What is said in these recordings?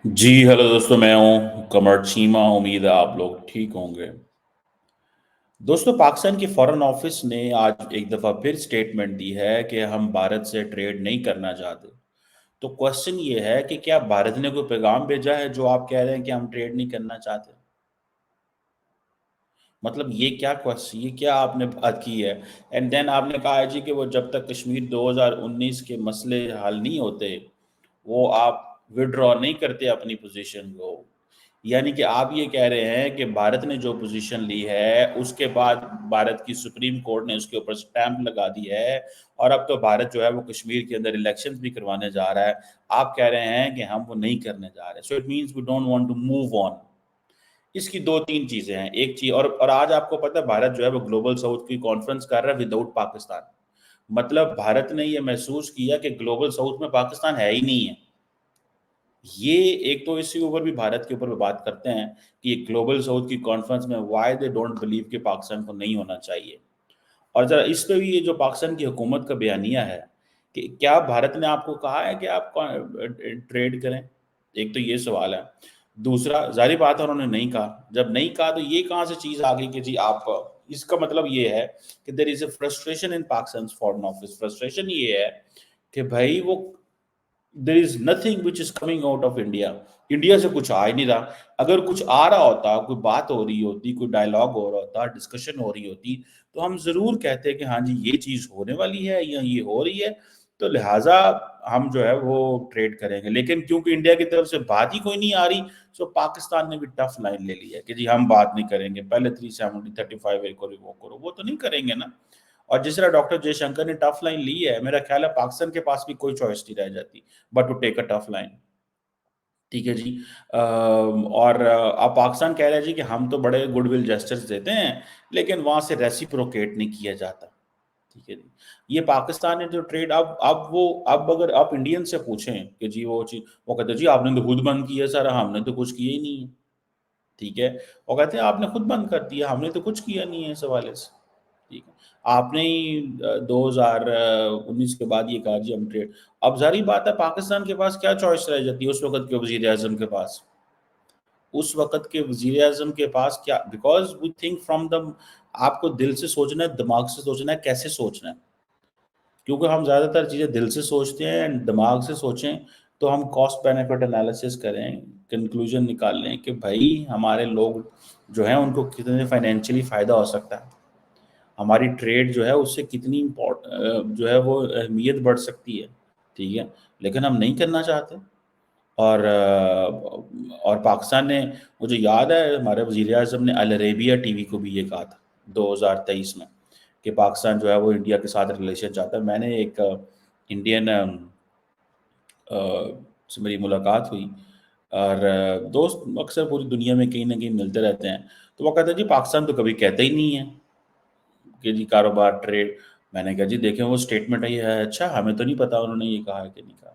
जी hello दोस्तों, मैं हूं कमर चीमा। उम्मीद है आप लोग ठीक होंगे। दोस्तों, पाकिस्तान की फॉरेन ऑफिस ने आज एक दफ़ा फिर स्टेटमेंट दी है कि हम भारत से ट्रेड नहीं करना चाहते। तो क्वेश्चन ये है कि क्या भारत ने कोई पैगाम भेजा है जो आप कह रहे हैं कि हम ट्रेड नहीं करना चाहते? मतलब ये क्या आपने बात की है? एंड देन आपने कहा है जी कि वो जब तक कश्मीर 2019 के मसले हल नहीं होते, वो आप विड्रॉ नहीं करते अपनी पोजीशन को। यानी कि आप ये कह रहे हैं कि भारत ने जो पोजीशन ली है उसके बाद भारत की सुप्रीम कोर्ट ने उसके ऊपर स्टैंप लगा दी है, और अब तो भारत जो है वो कश्मीर के अंदर इलेक्शंस भी करवाने जा रहा है। आप कह रहे हैं कि हम वो नहीं करने जा रहे, so it means we don't want to move on. इसकी दो तीन चीजें हैं। एक चीज, और आज आपको पता है भारत जो है वो ग्लोबल साउथ की कॉन्फ्रेंस कर रहा है विदाउट पाकिस्तान। मतलब भारत ने ये महसूस किया कि ग्लोबल साउथ में पाकिस्तान है ही नहीं है। ये एक तो इसके ऊपर भी भारत के ऊपर भी बात करते हैं कि ग्लोबल साउथ की कॉन्फ्रेंस में वाई दे डोंट बिलीव कि पाकिस्तान को नहीं होना चाहिए। और जरा इस पे भी ये जो पाकिस्तान की हुकूमत का बयानिया है कि क्या भारत ने आपको कहा है कि आप ट्रेड करें? एक तो ये सवाल है। दूसरा, जारी बात है उन्होंने नहीं कहा। जब नहीं कहा तो ये कहाँ से चीज आ गई कि जी आप, इसका मतलब ये है कि there is a frustration in Pakistan foreign office. Frustration ये है कि भाई वो there is nothing which is coming out of India. India से कुछ आ ही नहीं रहा। अगर कुछ आ रहा होता, कोई बात हो रही होती, कोई डायलॉग हो रहा होता, डिस्कशन हो रही होती, तो हम जरूर कहते कि हाँ जी ये चीज होने वाली है या ये हो रही है, तो लिहाजा हम जो है वो ट्रेड करेंगे। लेकिन क्योंकि इंडिया की तरफ से बात ही कोई नहीं आ रही, सो पाकिस्तान ने भी टफ लाइन ले ली है कि जी हम बात नहीं करेंगे, पहले 370 35 को रिवोक करो। वो तो नहीं करेंगे ना। और जिस तरह डॉक्टर जयशंकर ने टफ लाइन ली है, मेरा ख्याल है पाकिस्तान के पास भी कोई चॉइस नहीं रह जाती but to take a tough line. ठीक है जी। और अब पाकिस्तान कह रहा है जी कि हम तो बड़े गुडविल जेस्चर्स देते हैं, लेकिन वहां से रेसिप्रोकेट नहीं किया जाता। ठीक है जी। ये पाकिस्तान ने जो ट्रेड, अब अगर आप इंडियन से पूछें कि जी वो चीज, वो कहते हैं जी आपने तो खुद बंद किया सर, हमने तो कुछ किया ही नहीं है। ठीक है। वो कहते हैं आपने खुद बंद कर दिया, हमने तो कुछ किया नहीं है इस हवाले से। ठीक है। आपने ही 2019 के बाद ये कहा जी हम ट्रेड। अब जारी बात है पाकिस्तान के पास क्या चॉइस रह जाती है उस वक्त के वजीर आजम के पास? उस वक्त के वजीर आजम के पास क्या, because we think from the, आपको दिल से सोचना है, दिमाग से सोचना है, कैसे सोचना है? क्योंकि हम ज़्यादातर चीज़ें दिल से सोचते हैं एंड दिमाग से सोचें तो हम कॉस्ट बेनिफिट एनालिसिस करें, कंक्लूजन निकाल लें कि भाई हमारे लोग जो हैं उनको कितने फाइनेंशियली फ़ायदा हो सकता है, हमारी ट्रेड जो है उससे कितनी जो है वो अहमियत बढ़ सकती है। ठीक है। लेकिन हम नहीं करना चाहते। और पाकिस्तान ने, मुझे याद है हमारे वज़ीर आज़म ने अल अरेबिया टीवी को भी ये कहा था 2023 में कि पाकिस्तान जो है वो इंडिया के साथ रिलेशन चाहता है। मैंने एक इंडियन से मेरी मुलाकात हुई, और दोस्त अक्सर पूरी दुनिया में कहीं ना कहीं मिलते रहते हैं। तो वो कहते हैं जी पाकिस्तान तो कभी कहता ही नहीं है कि जी कारोबार ट्रेड। मैंने कहा जी देखें वो स्टेटमेंट है, ये है, अच्छा हमें तो नहीं पता उन्होंने ये कहा है कि नहीं कहा।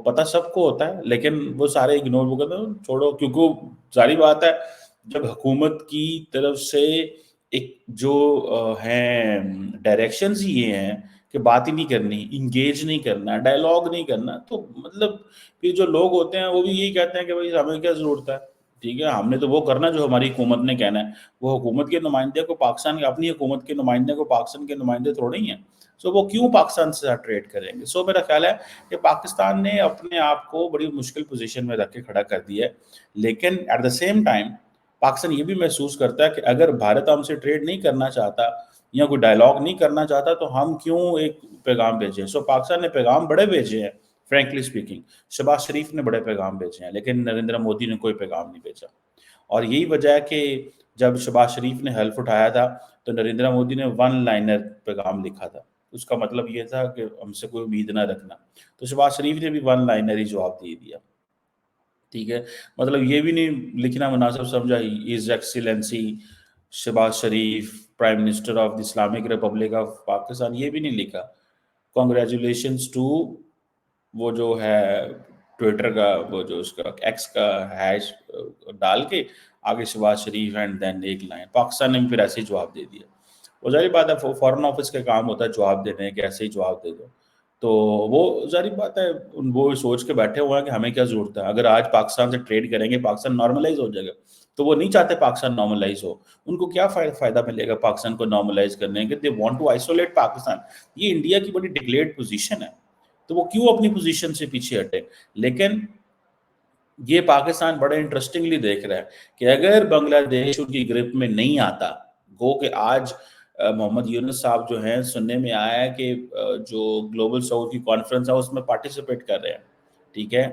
पता सबको होता है, लेकिन वो सारे इग्नोर, वो कहते हैं छोड़ो, क्योंकि सारी बात है जब हुकूमत की तरफ से एक जो है डायरेक्शंस ही ये हैं कि बात ही नहीं करनी, इंगेज नहीं करना, डायलॉग नहीं करना, तो मतलब फिर जो लोग होते हैं वो भी यही कहते हैं कि भाई हमें क्या जरूरत है। ठीक है, हमने तो वो करना जो हमारी हुकूमत ने कहना है। वो हुकूमत के नुमाइंदे को पाकिस्तान के, अपनी हुकूमत के नुमाइंदे को पाकिस्तान के नुमाइंदे थोड़े ही हैं। सो वो क्यों पाकिस्तान से साथ ट्रेड करेंगे? सो मेरा ख्याल है कि पाकिस्तान ने अपने आप को बड़ी मुश्किल पोजीशन में रख के खड़ा कर दिया है। लेकिन at the same time Pakistan ये भी महसूस करता है कि अगर भारत हमसे ट्रेड नहीं करना चाहता या कोई डायलॉग नहीं करना चाहता तो हम क्यों एक पैगाम भेजें। सो पाकिस्तान ने पैगाम बड़े भेजे हैं, फ्रेंकली स्पीकिंग। शहबाज शरीफ ने बड़े पैगाम भेजे हैं, लेकिन नरेंद्र मोदी ने कोई पैगाम नहीं भेजा। और यही वजह है कि जब शहबाज शरीफ ने हल्फ उठाया था तो नरेंद्र मोदी ने वन लाइनर पैगाम लिखा था। उसका मतलब ये था कि हमसे कोई उम्मीद ना रखना। तो शहबाज शरीफ ने भी वन लाइनर ही जवाब दे दिया। ठीक है। मतलब ये भी नहीं लिखना मुनासिब समझा, his excellency Shehbaz Sharif prime minister of the Islamic Republic of Pakistan, ये भी नहीं लिखा। कॉन्ग्रेचुलेशंस टू, वो जो है ट्विटर का, वो जो उसका एक्स का हैश डाल के आगे शहबाज शरीफ एंड देन एक लाइन, पाकिस्तान ने भी फिर ऐसे ही जवाब दे दिया। वो जाहिर बात है फॉरेन ऑफिस का काम होता है जवाब देने के, ऐसे ही जवाब दे दो। تو وہ ظاہر بات ہے وہ سوچ کے بیٹھے ہوئے ہیں کہ ہمیں کیا ضرورت ہے، اگر آج پاکستان سے ٹریڈ کریں گے پاکستان نارملائز ہو جائے گا، تو وہ نہیں چاہتے پاکستان نارملائز ہو. ان کو کیا فائدہ ملے گا پاکستان کو نارملائز کرنے کے؟ They want to isolate Pakistan. یہ انڈیا کی بڑی ڈکلیئرڈ پوزیشن ہے، تو وہ کیوں اپنی پوزیشن سے پیچھے ہٹے؟ لیکن یہ پاکستان بڑے انٹرسٹنگلی دیکھ رہا ہے کہ اگر بنگلہ دیش ان کی گرپ میں نہیں آتا، گو کہ آج محمد یونس صاحب جو ہیں سننے میں آیا ہے کہ جو گلوبل ساؤتھ کی کانفرنس ہے اس میں پارٹیسپیٹ کر رہے ہیں، ٹھیک ہے.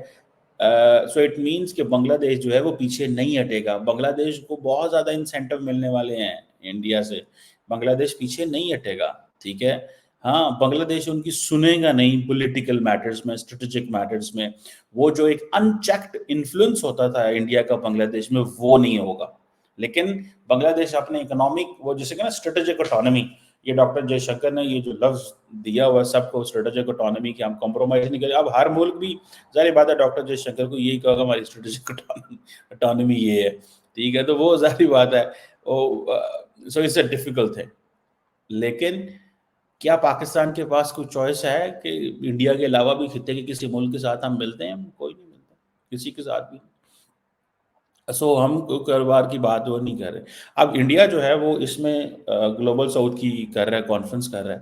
سو اٹ مینس کہ بنگلہ دیش جو ہے وہ پیچھے نہیں ہٹے گا. بنگلہ دیش کو بہت زیادہ انسینٹو ملنے والے ہیں انڈیا سے، بنگلہ دیش پیچھے نہیں ہٹے گا، ٹھیک ہے. ہاں بنگلہ دیش ان کی سنے گا نہیں پولیٹیکل میٹرز میں، اسٹریٹجک میٹرز میں. وہ جو ایک ان چیکڈ انفلوئنس ہوتا تھا انڈیا کا بنگلہ دیش میں وہ نہیں ہوگا. لیکن بنگلہ دیش اپنے اکنامک وہ جسے کہ نا اسٹریٹجک اٹانومی، یہ ڈاکٹر جے شنکر نے یہ جو لفظ دیا ہوا ہے سب کو اسٹریٹجک اٹانومی کہ ہم کمپرومائز نہیں کریں. اب ہر ملک بھی ظاہر بات ہے ڈاکٹر جے شنکر کو یہی کہا ہماری اسٹریٹجک اٹانومی یہ ہے، ٹھیک ہے. تو وہ ظاہر بات ہے so it's a difficult thing. لیکن کیا پاکستان کے پاس کوئی چوائس ہے کہ انڈیا کے علاوہ بھی خطے کے کسی ملک کے ساتھ ہم ملتے ہیں؟ کوئی نہیں ملتا کسی کے ساتھ بھی. سو ہم کاروبار کی بات وہ نہیں کر رہے. اب انڈیا جو ہے وہ اس میں گلوبل ساؤتھ کی کر رہا ہے، کانفرنس کر رہا ہے،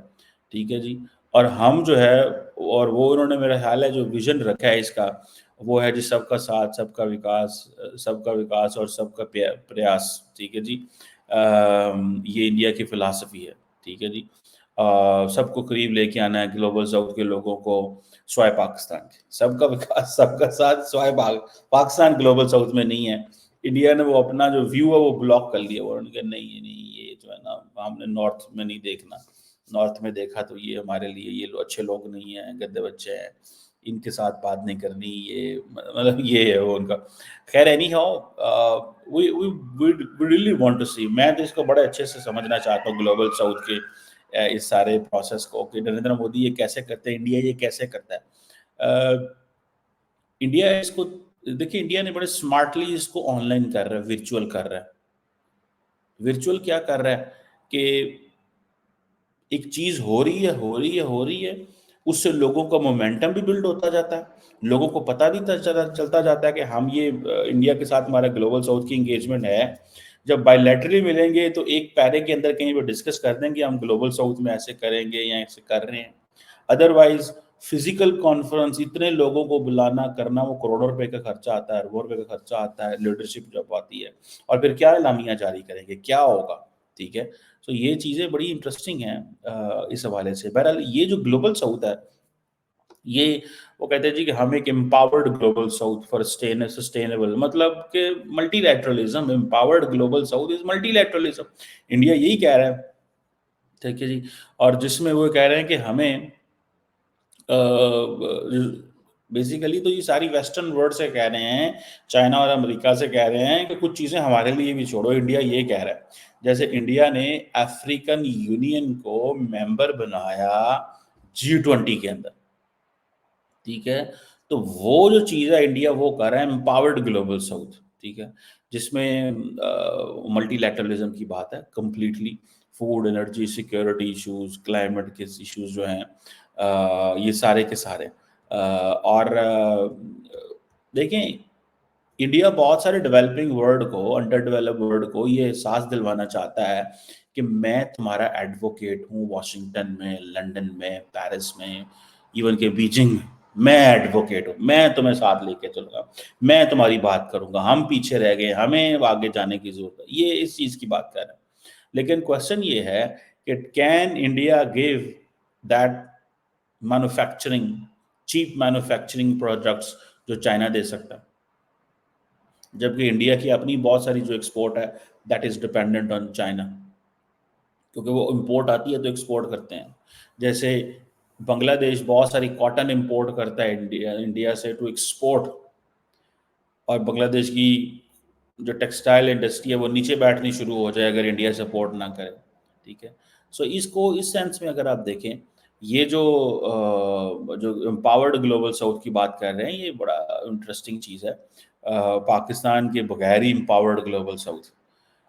ٹھیک ہے جی. اور ہم جو ہے اور وہ انہوں نے میرا خیال ہے جو ویژن رکھا ہے اس کا وہ ہے جی سب کا ساتھ، سب کا وکاس، سب کا وکاس اور سب کا پریاس، ٹھیک ہے جی. یہ انڈیا کی فلاسفی ہے، ٹھیک ہے جی. سب کو قریب لے کے آنا ہے، گلوبل ساؤتھ کے لوگوں کو سوائے پاکستان کے. سب کا وکاس سب کا ساتھ سوائے پاکستان گلوبل ساؤتھ میں نہیں ہے. انڈیا نے وہ اپنا جو ویو ہے وہ بلاک کر لیا. وہ کہ نہیں یہ جو ہے نا ہم نے نارتھ میں نہیں دیکھنا، نارتھ میں دیکھا تو یہ ہمارے لیے یہ اچھے لوگ نہیں ہیں، گدے بچے ہیں، ان کے ساتھ بات نہیں کرنی. یہ مطلب یہ ہے وہ ان کا. خیر anyhow we really want to see. میں تو اس کو بڑے اچھے سے سمجھنا چاہتا ہوں گلوبل ساؤتھ کے اس سارے پروسیس کو کہ نریندر مودی یہ کیسے کرتے ہیں، انڈیا یہ کیسے کرتا ہے. انڈیا اس کو دیکھیں، انڈیا نے بڑے سمارٹلی اس کو آن لائن کر رہا ہے، ورچوئل کر رہا ہے. ورچوئل کیا کر رہا ہے کہ ایک چیز ہو رہی ہے اس سے لوگوں کا مومنٹم بھی بلڈ ہوتا جاتا ہے، لوگوں کو پتہ بھی چلتا جاتا ہے کہ ہم یہ انڈیا کے ساتھ ہمارا گلوبل ساؤتھ کی انگیجمنٹ ہے. جب بائی لیٹرلی ملیں گے تو ایک پیرے کے اندر کہیں پہ ڈسکس کر دیں گے ہم گلوبل ساؤتھ میں ایسے کریں گے یا ایسے کر رہے ہیں. ادروائز فزیکل کانفرنس اتنے لوگوں کو بلانا کرنا وہ کروڑوں روپے کا خرچہ آتا ہے، اربوں روپے کا خرچہ آتا ہے. لیڈرشپ جب آتی ہے اور پھر کیا اعلامیہ جاری کریں گے، کیا ہوگا، ٹھیک ہے. تو یہ چیزیں بڑی انٹرسٹنگ ہیں اس حوالے سے. بہرحال یہ جو گلوبل ساؤتھ ہے یہ وہ کہتے ہیں جی کہ ہم ایک empowered global south for sustainable, مطلب کہ multi literalism. Empowered global south از ملٹی لیٹرلزم. انڈیا یہی کہہ رہا ہے، ٹھیک ہے جی. اور جس میں وہ کہہ رہے ہیں کہ ہمیں بیسیکلی تو یہ ساری ویسٹرن ورلڈ سے کہہ رہے ہیں، چائنا اور امریکہ سے کہہ رہے ہیں کہ کچھ چیزیں ہمارے لیے بھی چھوڑو. انڈیا یہ کہہ رہا ہے جیسے انڈیا نے افریقن یونین کو ممبر بنایا G20 کے اندر، ٹھیک ہے. تو وہ جو چیز ہے انڈیا وہ کر رہا ہے امپاورڈ گلوبل ساؤتھ، ٹھیک ہے، جس میں ملٹی لیٹرلزم کی بات ہے completely. Food, energy security issues, climate کے ایشوز جو ہیں یہ سارے کے سارے. اور دیکھیں انڈیا بہت سارے ڈیولپنگ ورلڈ کو، انڈر ڈیولپ ورلڈ کو یہ احساس دلوانا چاہتا ہے کہ میں تمہارا ایڈوکیٹ ہوں واشنگٹن میں، لنڈن میں، پیرس میں، ایون کہ بیجنگ میں ایڈوکیٹ ہوں. میں تمہیں ساتھ لے کے چلوں گا، میں تمہاری بات کروں گا. ہم پیچھے رہ گئے، ہمیں آگے جانے کی ضرورت ہے. یہ اس چیز کی بات کر رہے ہیں. لیکن کوشچن یہ ہے کہ can India give that manufacturing, cheap manufacturing products جو چائنا دے سکتا ہے، جبکہ انڈیا کی اپنی بہت ساری جو ایکسپورٹ ہے that is dependent on China, کیونکہ وہ امپورٹ آتی ہے تو ایکسپورٹ کرتے ہیں. جیسے بنگلہ دیش بہت ساری کاٹن امپورٹ کرتا ہے انڈیا سے ٹو ایکسپورٹ، اور بنگلہ دیش کی جو ٹیکسٹائل انڈسٹری ہے وہ نیچے بیٹھنی شروع ہو جائے اگر انڈیا سپورٹ نہ کرے، ٹھیک ہے. سو اس کو اس سینس میں اگر آپ دیکھیں یہ جو امپاورڈ گلوبل ساؤتھ کی بات کر رہے ہیں یہ بڑا انٹرسٹنگ چیز ہے. پاکستان کے بغیر ہی امپاورڈ گلوبل ساؤتھ.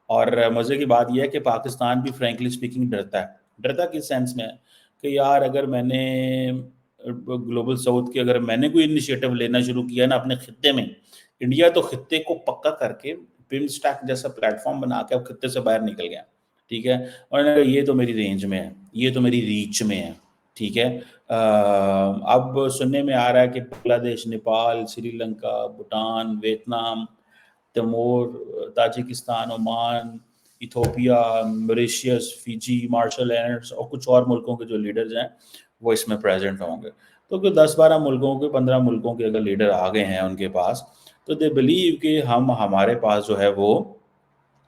اور مزے کی بات یہ ہے کہ پاکستان بھی فرینکلی اسپیکنگ ڈرتا ہے. ڈرتا کس سینس میں ہے کہ یار اگر میں نے ग्लोबल साउथ की, अगर मैंने कोई इनिशिएटिव लेना शुरू किया ना अपने खित्ते में, इंडिया तो खित्ते को पक्का करके बिमस्टैक जैसा प्लेटफॉर्म बना के अब खित्ते से बाहर निकल गया, ठीक है। और मैंने कहा, ये तो मेरी रेंज में है, ये तो मेरी रीच में है, ठीक है। अब सुनने में आ रहा है कि Bangladesh, Nepal, Sri Lanka, Bhutan, Vietnam, Timor, Tajikistan, Oman, Ethiopia, Mauritius, Fiji, Marshall Islands और कुछ और मुल्कों के जो लीडर्स हैं वो इसमें प्रेजेंट होंगे। तो कि 10-12 मुल्कों के, 15 मुल्कों के अगर लीडर आ गए हैं उनके पास, तो दे बिलीव कि हम, हमारे पास जो है वो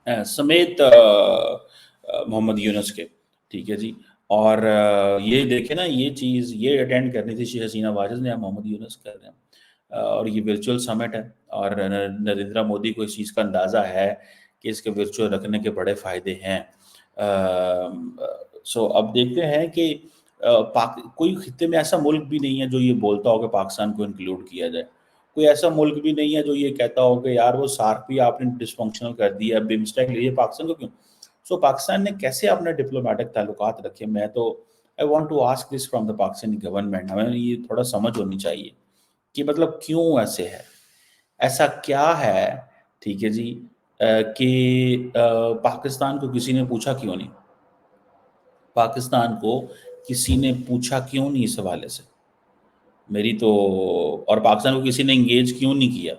समेत मोहम्मद यूनुस के, ठीक है जी। और ये देखे ना, ये चीज़ ये अटेंड करनी थी शेख हसीना वाजिद ने, मोहम्मद यूनुस कर रहे हैं। और ये वर्चुअल समिट है, और नरेंद्र मोदी को इस चीज़ का अंदाज़ा है कि इसके वर्चुअल रखने के बड़े फ़ायदे हैं। सो अब देखते हैं कि कोई खित्ते में ऐसा मुल्क भी नहीं है जो ये बोलता हो कि पाकिस्तान को इंक्लूड किया जाए। कोई ऐसा मुल्क भी नहीं है जो ये कहता हो कि यार वो सार्क भी आपने डिसफंक्शनल कर दिया, बिम्स्टेक लिए, पाकिस्तान को क्यों? सो पाकिस्तान ने कैसे अपने डिप्लोमेटिक ताल्लुकात रखे? मैं तो I want to ask this from the Pakistani government. हमें ये थोड़ा समझ होनी चाहिए कि मतलब क्यों ऐसे है, ऐसा क्या है, ठीक है जी, कि पाकिस्तान को किसी ने पूछा क्यों नहीं? पाकिस्तान को किसी ने पूछा क्यों नहीं इस हवाले से? मेरी तो, और पाकिस्तान को किसी ने एंगेज क्यों नहीं किया?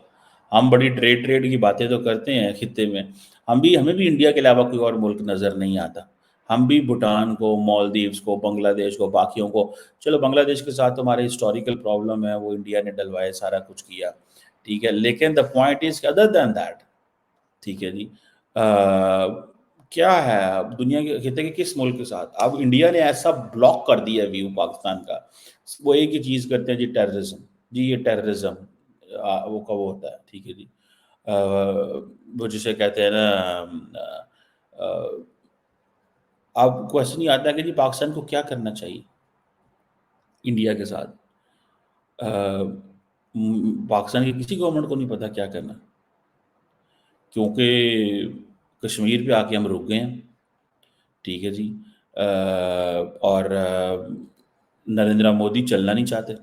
हम बड़ी ट्रेड ट्रेड की बातें तो करते हैं खित्ते में, हमें भी इंडिया के अलावा कोई और मुल्क नज़र नहीं आता। हम भी भूटान को, मालदीव्स को, बांग्लादेश को, बाकियों को, चलो बांग्लादेश के साथ तो हमारे हिस्टोरिकल प्रॉब्लम है, वो इंडिया ने डलवाए, सारा कुछ किया, ठीक है। लेकिन the point is other than that, ठीक है जी। क्या है अब दुनिया के खिते के किस मुल्क के साथ, अब इंडिया ने ऐसा ब्लॉक कर दिया व्यू पाकिस्तान का, वो एक ही चीज़ करते हैं जी, टेररिज्म। जी ये टेररिज्म वो कब होता है, ठीक है जी। अ, वो जिसे कहते हैं ना, अब क्वेश्चन ये आता है कि जी पाकिस्तान को क्या करना चाहिए इंडिया के साथ। पाकिस्तान की किसी गवर्नमेंट को नहीं पता क्या करना, क्योंकि कश्मीर पे आके हम रुक गए हैं, ठीक है जी। और नरेंद्र मोदी चलना नहीं चाहते।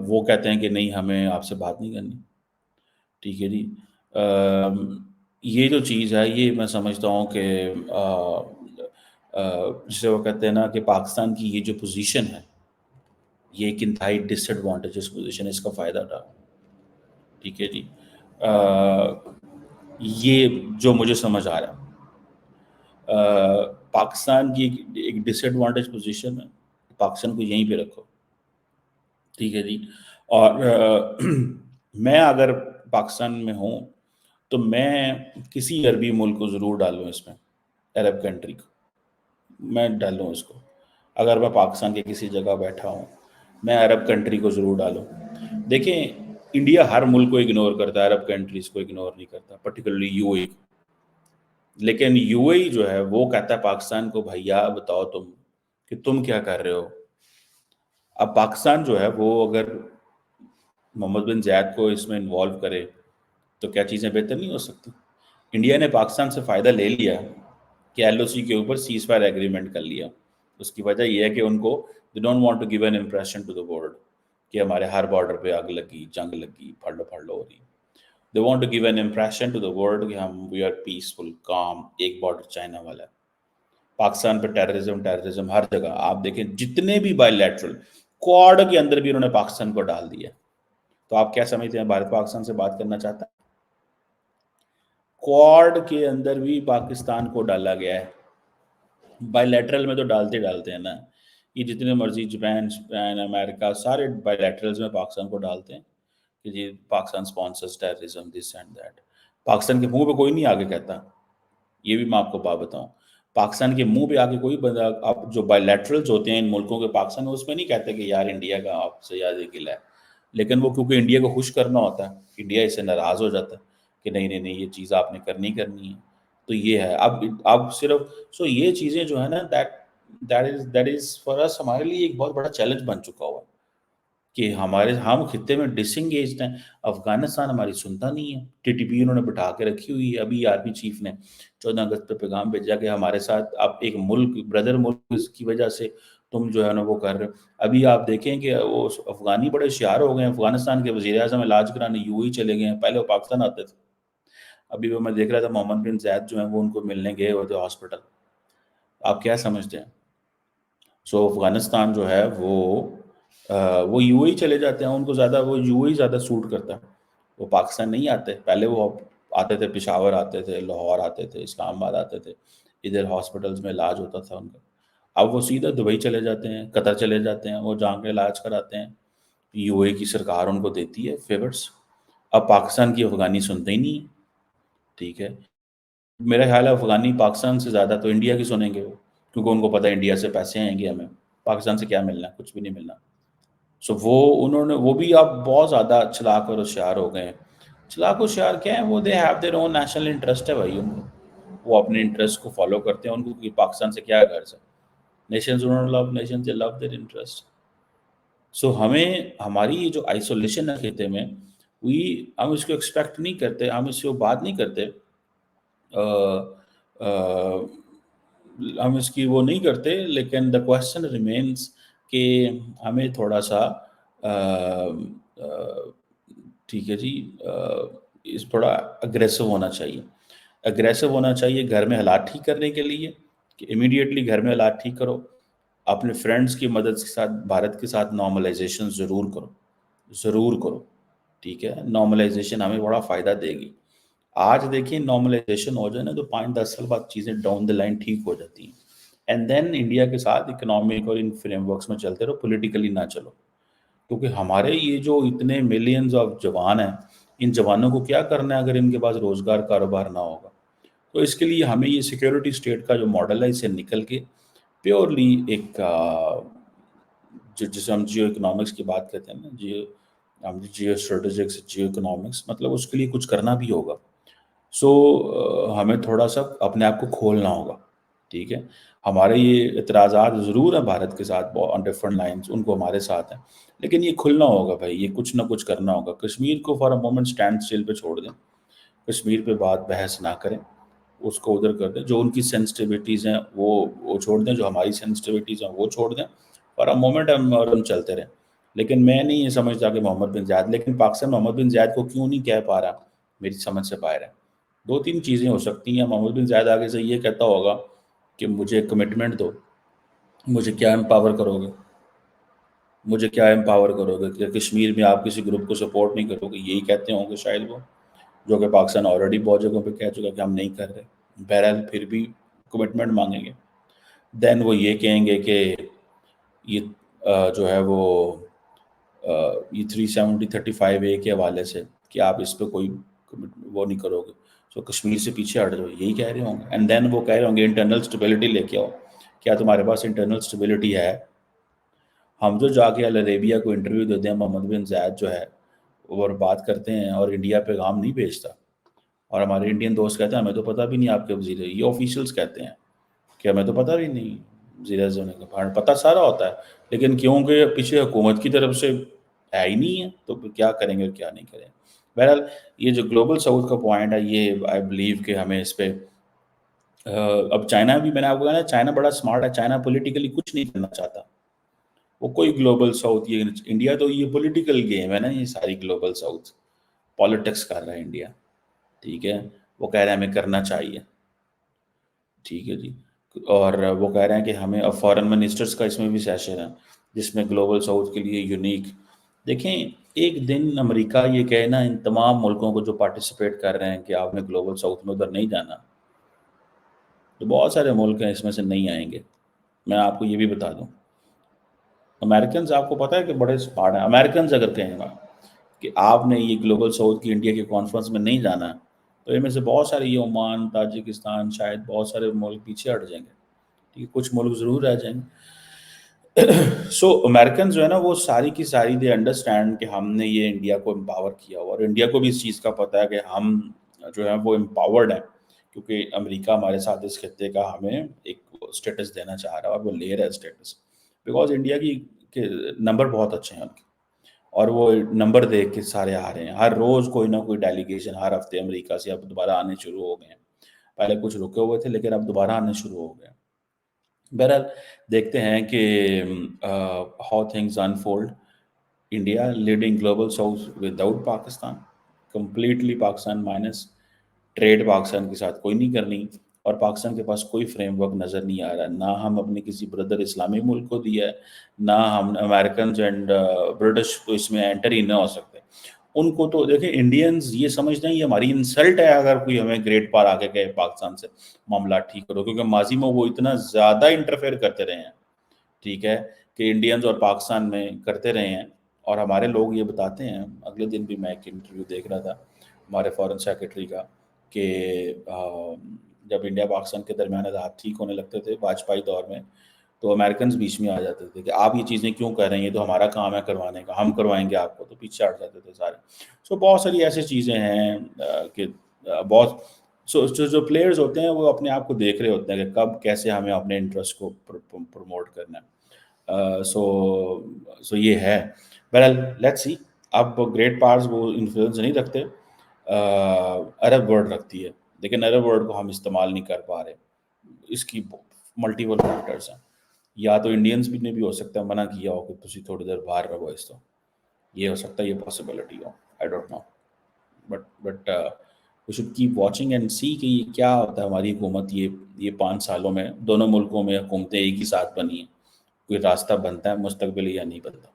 वो कहते हैं कि नहीं, हमें आपसे बात नहीं करनी, ठीक है जी। ये जो चीज़ है, ये मैं समझता हूँ कि जिसे वो कहते हैं ना कि पाकिस्तान की ये जो पोजीशन है, ये एक इंतहाई डिसएडवांटेजेस पोजीशन है, इसका फ़ायदा उठा, ठीक है जी। ये जो मुझे समझ आ रहा है, पाकिस्तान की एक डिसएडवांटेज पोजीशन है, पाकिस्तान को यहीं पे रखो, ठीक है जी। और मैं अगर पाकिस्तान में हूँ तो मैं किसी अरबी मुल्क को ज़रूर डालूँ इसमें, अरब कंट्री को मैं डालूँ इसको। अगर मैं पाकिस्तान के किसी जगह बैठा हूँ, मैं अरब कंट्री को ज़रूर डालूँ। देखें, इंडिया हर मुल्क को इग्नोर करता है, अरब कंट्रीज़ को इग्नोर नहीं करता, पर्टिकुलरली यूएई को। लेकिन यूएई जो है वो कहता है पाकिस्तान को, भैया बताओ तुम कि तुम क्या कर रहे हो। अब पाकिस्तान जो है वो अगर मोहम्मद बिन ज़ायद को इसमें इन्वॉल्व करे तो क्या चीज़ें बेहतर नहीं हो सकती? इंडिया ने पाकिस्तान से फ़ायदा ले लिया कि एलओसी के ऊपर सीज़ फायर एग्रीमेंट कर लिया। उसकी वजह ये है कि उनको they don't want to give an impression to the world कि हमारे हर बॉर्डर पे आग लगी, जंग लगी, फाड़-लो हो रही। They want to give an impression to the world कि हम वी आर पीसफुल, काम, एक बॉर्डर चाइना वाला है। पाकिस्तान पे टेररिज्म टेररिज्म हर जगह आप देखें, जितने भी बायलैटरल क्वाड के अंदर भी उन्होंने पाकिस्तान को डाल दिया। तो आप क्या समझते हैं, भारत पाकिस्तान से बात करना चाहता है? क्वाड के अंदर भी पाकिस्तान को डाला गया है, बायलैटरल में तो डालते डालते हैं ना। ये जितने मर्जी जापान स्पेन अमेरिका सारे बायलैटरल्स में पाकिस्तान को डालते हैं कि जी Pakistan sponsors terrorism, this and that. Pakistan के मुंह पे कोई नहीं आगे कहता, ये भी मैं आपको बात बताऊं। पाकिस्तान के मुंह पे आके कोई बंदा, आप जो बायलैटरल्स होते हैं इन मुल्कों के, पाकिस्तान में उसमें नहीं कहते कि यार इंडिया का आपसे याद गिला है। लेकिन वो क्योंकि इंडिया को खुश करना होता है, इंडिया इससे नाराज़ हो जाता है कि नहीं नहीं नहीं, ये चीज़ आपने करनी करनी है। तो ये है, अब सिर्फ सो ये चीज़ें जो है ना, दैट इज़ फॉर अस, हमारे लिए एक बहुत बड़ा चैलेंज बन चुका हुआ है कि हम खित्ते में डिसएंगेज्ड हैं। अफ़गानिस्तान हमारी सुनता नहीं है, टीटीपी उन्होंने बिठा के रखी हुई है। अभी आर्मी चीफ ने 14 अगस्त पे पैगाम भेजा कि हमारे साथ आप एक मुल्क, ब्रदर मुल्क की वजह से تم جو ہے نا وہ کر رہے ہو. ابھی آپ دیکھیں کہ وہ افغانی بڑے ہوشیار ہو گئے ہیں. افغانستان کے وزیر اعظم علاج کرانے یو ہی چلے گئے ہیں، پہلے وہ پاکستان آتے تھے. ابھی وہ میں دیکھ رہا تھا محمد بن زید جو ہیں وہ ان کو ملنے گئے ہوئے تھے ہاسپٹل. آپ کیا سمجھتے ہیں؟ سو افغانستان جو ہے وہ یو اے چلے جاتے ہیں، ان کو زیادہ وہ یو اے زیادہ سوٹ کرتا ہے. وہ پاکستان نہیں آتے. پہلے وہ آتے تھے، پشاور آتے تھے، لاہور آتے تھے، اسلام آباد آتے تھے، ادھر ہاسپٹلز میں علاج ہوتا تھا ان کا. اب وہ سیدھا دبئی چلے جاتے ہیں، قطر چلے جاتے ہیں، وہ جا کے علاج کراتے ہیں. یو اے کی سرکار ان کو دیتی ہے فیورز. اب پاکستان کی افغانی سنتے ہی نہیں. ٹھیک ہے، میرا خیال ہے افغانی پاکستان سے زیادہ تو انڈیا کی سنیں گے وہ، کیونکہ ان کو پتہ ہے انڈیا سے پیسے آئیں گے ہمیں، پاکستان سے کیا ملنا ہے، کچھ بھی نہیں ملنا. سو وہ بھی اب بہت زیادہ چلاک اور ہوشیار ہو گئے ہیں. چلاک ہوشیار کیا ہے، وہ they have their own national interest ہے بھائی. ان کو وہ اپنے انٹرسٹ کو فالو کرتے ہیں. ان کو کہ پاکستان سے کیا غرض ہے. Nations don't love nations, they love their interest. So ہماری یہ جو آئسولیشن ہے خطے میں، ہم اس کو ایکسپیکٹ نہیں کرتے، ہم اس کو بات نہیں کرتے، ہم اس کی وہ نہیں کرتے. لیکن دا کوشچن ریمینس کہ ہمیں تھوڑا سا ٹھیک ہے جی، اس تھوڑا اگریسو ہونا چاہیے. اگریسو ہونا چاہیے گھر میں حالات ٹھیک کرنے کے لیے، کہ امیڈیٹلی گھر میں حالات ٹھیک کرو. اپنے فرینڈس کی مدد کے ساتھ بھارت کے ساتھ نارملائزیشن ضرور کرو، ضرور کرو. ٹھیک ہے، نارملائزیشن ہمیں بڑا فائدہ دے گی. آج دیکھیں نارملائزیشن ہو جائے نا تو 5-10 سال بعد چیزیں ڈاؤن دا لائن ٹھیک ہو جاتی ہیں. اینڈ دین انڈیا کے ساتھ اکنامک اور ان فریم ورکس میں چلتے رہو، پولیٹیکلی نہ چلو. کیونکہ ہمارے یہ جو اتنے ملینز آف جوان ہیں، ان جوانوں کو کیا کرنا ہے اگر ان کے پاس روزگار کاروبار نہ ہوگا. تو اس کے لیے ہمیں یہ سیکیورٹی اسٹیٹ کا جو ماڈل ہے، اسے نکل کے پیورلی ایک جسے ہم جیو اکنامکس کی بات کرتے ہیں نا، جیو اسٹریٹجکس، جیو اکنامکس، مطلب اس کے لیے کچھ کرنا بھی ہوگا. سو ہمیں تھوڑا سا اپنے آپ کو کھولنا ہوگا. ٹھیک ہے، ہمارے یہ اعتراضات ضرور ہیں بھارت کے ساتھ آن ڈفرنٹ لائنس، ان کو ہمارے ساتھ ہیں، لیکن یہ کھلنا ہوگا بھائی. یہ کچھ نہ کچھ کرنا ہوگا. کشمیر کو for a moment stand still پہ چھوڑ دیں، کشمیر پہ بات بحث نہ کریں، اس کو ادھر کر دیں. جو ان کی سینسٹیوٹیز ہیں وہ چھوڑ دیں، جو ہماری سینسٹیوٹیز ہیں وہ چھوڑ دیں. فار اے مومنٹ ہم چلتے رہیں. لیکن میں نہیں یہ سمجھتا کہ محمد بن زیاد، لیکن پاکستان محمد بن زیاد کو کیوں نہیں کہہ پا رہا، میری سمجھ سے باہر ہے. 2-3 چیزیں ہو سکتی ہیں. محمد بن زیاد آگے سے یہ کہتا ہوگا کہ مجھے کمٹمنٹ دو، مجھے کیا امپاور کرو گے، مجھے کیا امپاور کرو گے، کہ کشمیر میں آپ کسی گروپ کو سپورٹ نہیں کرو گے. یہی کہتے ہوں گے شاید وہ، جو کہ پاکستان آلریڈی بہت جگہوں پہ کہہ چکا کہ ہم نہیں کر رہے. بہرحال پھر بھی کمٹمنٹ مانگیں گے. دین وہ یہ کہیں گے کہ یہ جو ہے یہ 370-35A کے حوالے سے کہ آپ اس پہ کوئی وہ نہیں کرو گے، سو کشمیر سے پیچھے ہٹ جاؤ. یہی کہہ رہے ہوں گے. اینڈ دین وہ کہہ رہے ہوں گے انٹرنل اسٹیبلٹی لے کے آؤ. کیا تمہارے پاس انٹرنل اسٹیبلٹی ہے؟ ہم جو جا کے عربیہ کو انٹرویو دیتے ہیں، محمد بن زیاد جو ہے اور بات کرتے ہیں اور انڈیا پیغام نہیں بھیجتا، اور ہمارے انڈین دوست کہتے ہیں ہمیں تو پتہ بھی نہیں آپ کے وزیر، یہ آفیشیلز کہتے ہیں کہ ہمیں تو پتہ بھی نہیں وزیر اعظم کا. پتہ سارا ہوتا ہے، لیکن کیونکہ پیچھے حکومت کی طرف سے ہے ہی نہیں ہے، تو کیا کریں گے کیا نہیں کریں. بہرحال یہ جو گلوبل ساؤتھ کا پوائنٹ ہے، یہ آئی بلیو کہ ہمیں اس پہ اب چائنا بھی، میں نے آپ کو کہا نا چائنا بڑا اسمارٹ ہے. چائنا پولیٹیکلی کچھ نہیں کرنا چاہتا. وہ کوئی گلوبل ساؤتھ، یہ انڈیا تو یہ پولیٹیکل گیم ہے نا، یہ ساری گلوبل ساؤتھ پالیٹکس کر رہا ہے انڈیا. ٹھیک ہے، وہ کہہ رہے ہیں ہمیں کرنا چاہیے. ٹھیک ہے جی. اور وہ کہہ رہے ہیں کہ ہمیں اب فارن منسٹرز کا اس میں بھی سیشن ہے، جس میں گلوبل ساؤتھ کے لیے یونیک. دیکھیں ایک دن امریکہ یہ کہنا ان تمام ملکوں کو جو پارٹیسپیٹ کر رہے ہیں کہ آپ نے گلوبل ساؤتھ میں ادھر نہیں جانا، تو بہت سارے ملک ہیں اس میں سے نہیں آئیں گے. میں آپ کو یہ بھی بتا دوں، امریکنز آپ کو پتہ ہے کہ بڑے اسمارٹ ہیں. امریکنز اگر کہیں گا کہ آپ نے یہ گلوبل ساؤتھ کی انڈیا کے کانفرنس میں نہیں جانا، تو ان میں سے بہت سارے یہ عمان، تاجکستان، شاید بہت سارے ملک پیچھے ہٹ جائیں گے. ٹھیک ہے، کچھ ملک ضرور رہ جائیں گے. سو امریکن جو ہے نا وہ ساری کی ساری دے انڈرسٹینڈ کہ ہم نے یہ انڈیا کو امپاور کیا ہوا، اور انڈیا کو بھی اس چیز کا پتہ ہے کہ ہم جو ہے وہ امپاورڈ ہیں، کیونکہ امریکہ ہمارے ساتھ اس خطے کا ہمیں ایک اسٹیٹس دینا چاہ رہا ہے، اور وہ لے رہا ہے اسٹیٹس. بیکاز انڈیا کی نمبر بہت اچھے ہیں ان کے، اور وہ نمبر دیکھ کے سارے آ رہے ہیں. ہر روز کوئی نہ کوئی ڈیلیگیشن ہر ہفتے امریکہ سے اب دوبارہ آنے شروع ہو گئے ہیں. پہلے کچھ رکے ہوئے تھے لیکن اب دوبارہ آنے شروع ہو گئے ہیں. बहरहाल देखते हैं कि how things unfold. India leading global south without Pakistan, completely Pakistan minus, trade Pakistan के साथ कोई नहीं करनी, और पाकिस्तान के पास कोई फ्रेमवर्क नज़र नहीं आ रहा, ना हम अपने किसी ब्रदर इस्लामी मुल्क को दिया है, ना हम अमेरिकन एंड ब्रिटिश को इसमें एंटर ही ना हो सकते. उनको तो देखिए, इंडियंस ये समझते हैं ये हमारी इंसल्ट है अगर कोई हमें ग्रेट पार आके कहे पाकिस्तान से मामला ठीक करो, क्योंकि माजी में वो इतना ज़्यादा इंटरफेयर करते रहे हैं, ठीक है, कि इंडियंस और पाकिस्तान में करते रहे हैं. और हमारे लोग ये बताते हैं, अगले दिन भी मैं एक इंटरव्यू देख रहा था हमारे फॉरेन सेक्रेटरी का, कि जब इंडिया पाकिस्तान के दरमियान हालात ठीक होने लगते थे वाजपेयी दौर में, तो अमेरिकन बीच में आ जाते थे कि आप ये चीज़ें क्यों कर रहे हैं, ये तो हमारा काम है करवाने का, हम करवाएंगे आपको, तो पीछे हट जाते थे सारे. सो बहुत सारी ऐसी चीज़ें हैं कि बहुत जो प्लेयर्स होते हैं वो अपने आप को देख रहे होते हैं कि कब कैसे हमें अपने इंटरेस्ट को प्रमोट करना है. सो ये है. बहरहाल लेट्स सी. अब ग्रेट पावर्स वो इन्फ्लुएंस नहीं रखते, अरब वर्ल्ड रखती है, लेकिन अरब वर्ल्ड को हम इस्तेमाल नहीं कर पा रहे. इसकी मल्टीपल फैक्टर्स हैं. या तो इंडियंस भी ने भी हो सकता है मना किया हो कि तुसी थोड़ी देर बाहर रहो, इस तो ये हो सकता है, ये पॉसिबिलिटी हो, I don't know. But we should keep watching and see कि ये क्या होता है हमारी हुकूमत. ये 5 सालों में दोनों मुल्कों में हुकूमतें एक ही साथ बनी हैं, कोई रास्ता बनता है मुस्तकबिल या नहीं बनता.